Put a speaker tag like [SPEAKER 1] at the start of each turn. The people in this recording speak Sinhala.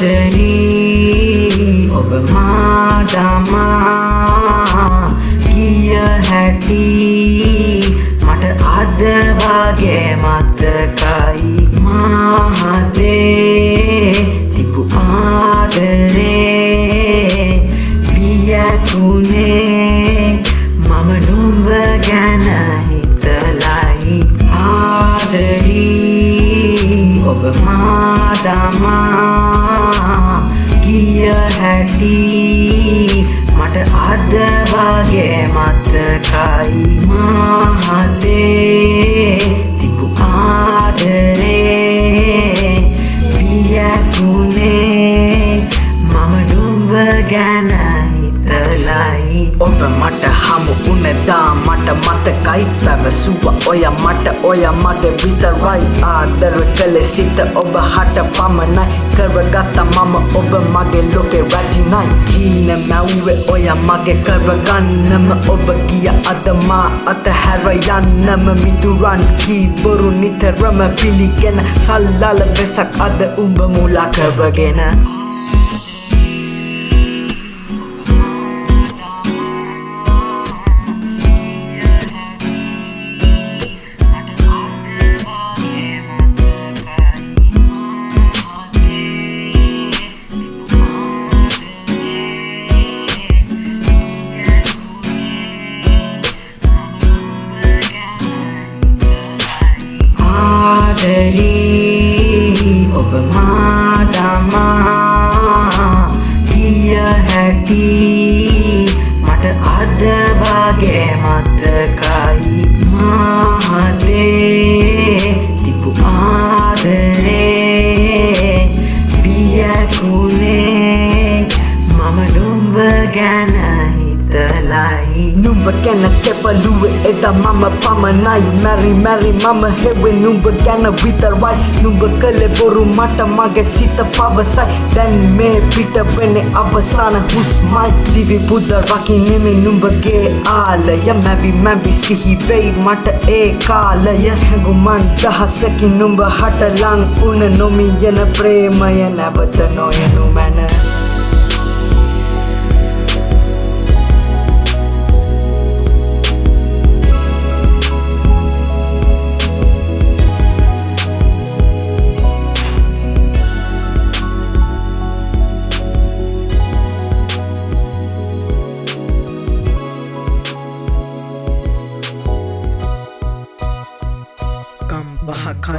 [SPEAKER 1] ආදරී ඔබ මා දමා ගිය හැටි මට අද වගේ මතකයි මා හදේ තිබු ආදරේ වියතුනේ මම නුඹ ගැන හිතලයි ආදරී ඔබ මා දමා ගිය හැටි මට අද වගේ මතකයි මා හදේ තිබු ආදරේ වියතුනේ මම නුඹ ගැන හිතලයි ඔබ මට හමු වුණදා මට මතකයි පැවසුව ඔය මට ඔය මගේ විතරයි ආදර කළේ සිත ඔබ හට පමණයි කරගත්ත මම ඔබ මගේ ලෝකේ රැජිනයි කීන මැව්වේ ඔය මගේ කරගන්නම ඔබ ගිය අද මා අතහැර යන්නම මිතුරන් කීබොරු නිතරම පිළිගෙන සල්ලාල වෙසක් අද උඹ මුලා කරගෙන ආදරී ඔබ මා දමා ගිය හැටි මට අද වගේ මතකයි මා හදේ තිබු ආදරේ වියකුනේ මම නුඹ ගැන හිතලයි නුඹ ගැන තෙපලුවේ එදා මම පමණයි මැරි මම හෙවේ නුඹ ගැන විතරයි නුඹ කළේ බොරු මට මගේ සිත පවසයි දැන් මේ පිට වෙන්නේ අවසාන හුස්මයි දිවි පුද රකින්නේ නුඹගේ ආලය මැවි සිහි වෙයි මට ඒ කාලය හැඟුමන් දහසකින් නුඹ හට ලං උන නොමියන ප්‍රේමය නැවත නොයනු මැන bahkan